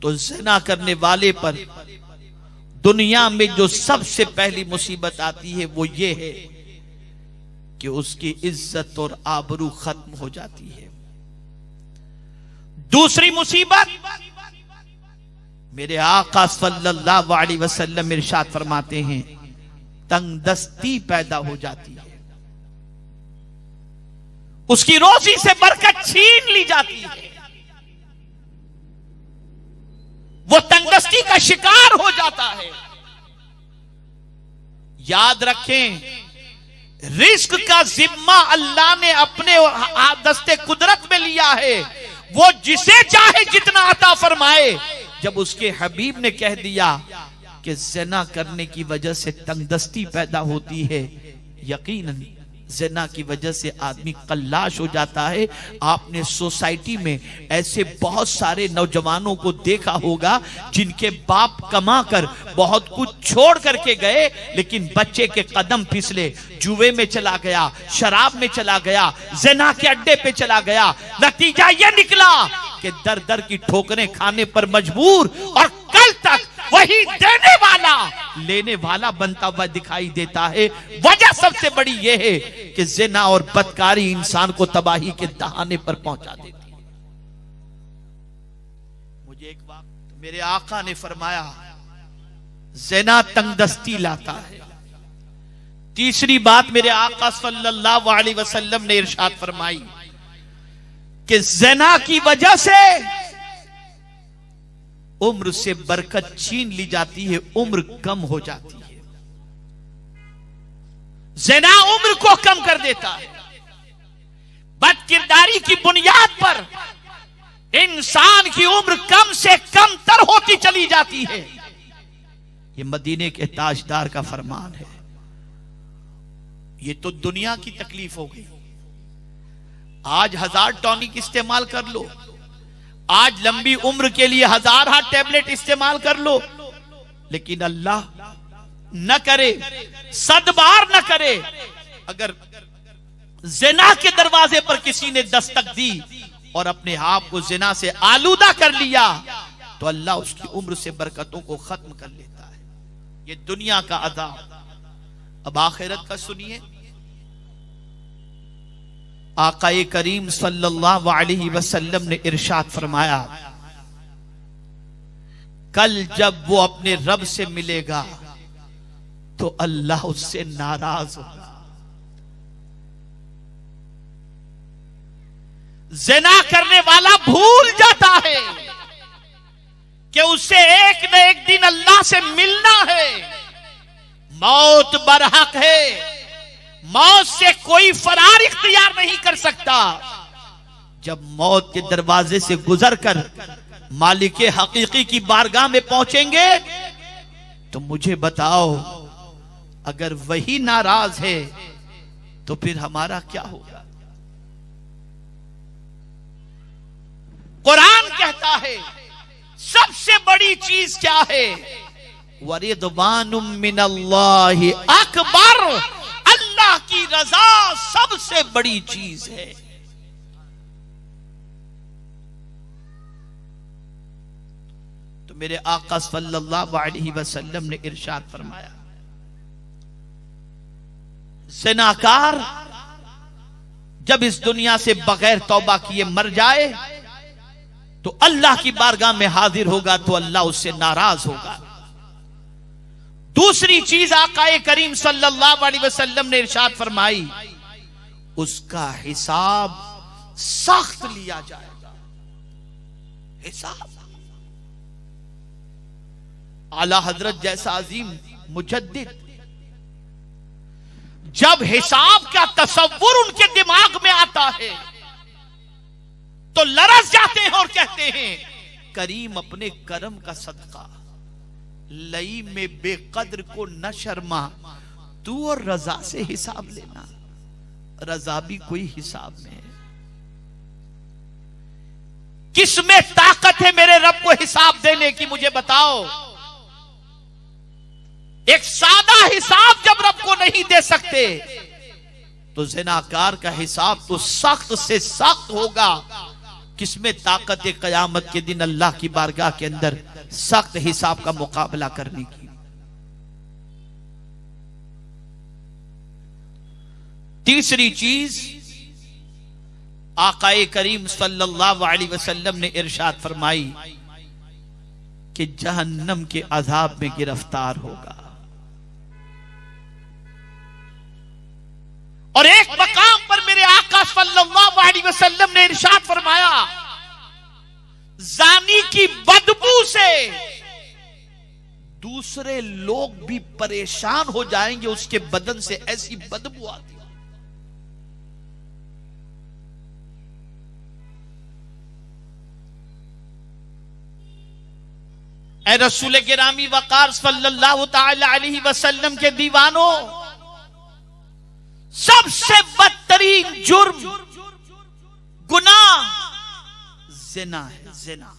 तो ज़िना करने वाले पर दुनिया में जो सबसे पहली मुसीबत आती है वो ये है कि उसकी इज्जत और आबरू खत्म हो जाती है। दूसरी मुसीबत, मेरे आका सल्लल्लाहु अलैहि वसल्लम इरशाद फरमाते हैं, तंगदस्ती पैदा हो जाती है, उसकी रोजी से बरकत छीन ली जाती है, वो तंगदस्ती का शिकार हो जाता है। याद रखें, रिस्क का जिम्मा अल्लाह ने अपने दस्ते कुदरत में लिया है, वो जिसे चाहे जितना अता फरमाए। जब उसके हबीब ने कह दिया कि ज़िना करने की वजह से तंगदस्ती पैदा होती है, यकीनन ज़िना की वजह से आदमी कल्लाश हो जाता है। आपने सोसाइटी में ऐसे बहुत सारे नौजवानों को देखा होगा जिनके बाप कमा कर बहुत कुछ छोड़ करके गए, लेकिन बच्चे के कदम फिसले, जुए में चला गया, शराब में चला गया, ज़िना के अड्डे पे चला गया। नतीजा यह निकला कि दर दर की ठोकरें खाने पर मजबूर, और कल तक वही देने वाला लेने वाला बनता हुआ दिखाई देता है। वजह सबसे बड़ी यह है कि ज़िना और बदकारी इंसान को तबाही के दहाने पर पहुंचा देती है। मुझे एक वक्त मेरे आका ने फरमाया, ज़िना तंगदस्ती लाता है। तीसरी बात मेरे आका सल्लल्लाहु अलैहि वसल्लम ने इरशाद फरमाई कि ज़िना की वजह से उम्र से बरकत छीन ली जाती है, उम्र कम हो जाती है। ज़िना उम्र को कम कर देता है। बदकिरदारी की बुनियाद पर इंसान की उम्र कम से कम तर होती चली जाती है। ये मदीने के ताजदार का फरमान है। ये तो दुनिया की तकलीफ हो गई। आज 1000 टॉनिक इस्तेमाल कर लो, आज लंबी उम्र के लिए 1000 टैबलेट इस्तेमाल कर लो, लेकिन अल्लाह न करे, सदबार न करे, अगर ज़िना के दरवाजे पर किसी ने दस्तक दी और अपने आप को ज़िना से आलूदा कर लिया, तो अल्लाह उसकी उम्र से बरकतों को खत्म कर लेता है। ये दुनिया का अज़ाब। अब आखिरत का सुनिए। आकाए करीम सल्लल्लाहु अलैहि वसल्लम ने इरशाद फरमाया, कल जब वो अपने रब से मिलेगा तो अल्लाह उससे नाराज होगा। ज़िना करने वाला भूल जाता है कि उसे एक न एक दिन अल्लाह से मिलना है। मौत बरहक है, मौत से कोई फरार इख्तियार नहीं कर सकता। जब मौत के दरवाजे से गुजरकर मालिक हकीकी की बारगाह में पहुंचेंगे तो मुझे बताओ, अगर वही नाराज है तो फिर हमारा क्या होगा? कुरान कहता है सबसे बड़ी चीज क्या है? वरिदवानुम मिनल्लाहि अकबर, अल्लाह की रजा सबसे बड़ी चीज है। तो मेरे आका सल्लल्लाहु अलैहि वसल्लम ने इरशाद फरमाया, ज़िनाकार जब इस दुनिया से बगैर तौबा किए मर जाए तो अल्लाह की बारगाह में हाजिर होगा तो अल्लाह उससे नाराज होगा। दूसरी चीज आकाए करीम सल्लल्लाहु अलैहि वसल्लम ने इरशाद फरमाई, उसका हिसाब सख्त लिया जाएगा। हिसाब। आला हजरत जैसा अजीम मुजद्दिद जब हिसाब का तसव्वुर उनके दिमाग में आता है तो लरस जाते हैं और कहते हैं, करीम अपने करम का सदका लई में बेकद्र को न शर्मा, तू और रजा से हिसाब लेना। रजा भी कोई हिसाब में है। किसमें ताकत है मेरे रब को हिसाब देने की, मुझे बताओ। एक सादा हिसाब जब रब को नहीं दे सकते तो ज़िनाकार का हिसाब तो सख्त से सख्त होगा। किसमें ताकत है कयामत के दिन अल्लाह की बारगाह के अंदर सख्त हिसाब का मुकाबला करने की। तीसरी चीज, आकाए करीम सल्लल्लाहु अलैहि वसल्लम ने इरशाद फरमाई कि जहन्नम के अजाब में गिरफ्तार होगा। और एक मकाम पर मेरे आका सल्लल्लाहु अलैहि वसल्लम ने इरशाद फरमाया, जानी की बदबू से दूसरे लोग भी परेशान हो जाएंगे, उसके बदन से ऐसी बदबू आती है। ऐ रसूल गिरामी वकार सल्लल्लाहु ताला अलैहि वसल्लम के दीवानों, सबसे बदतरीन जुर्म गुनाह जिना है, जिना।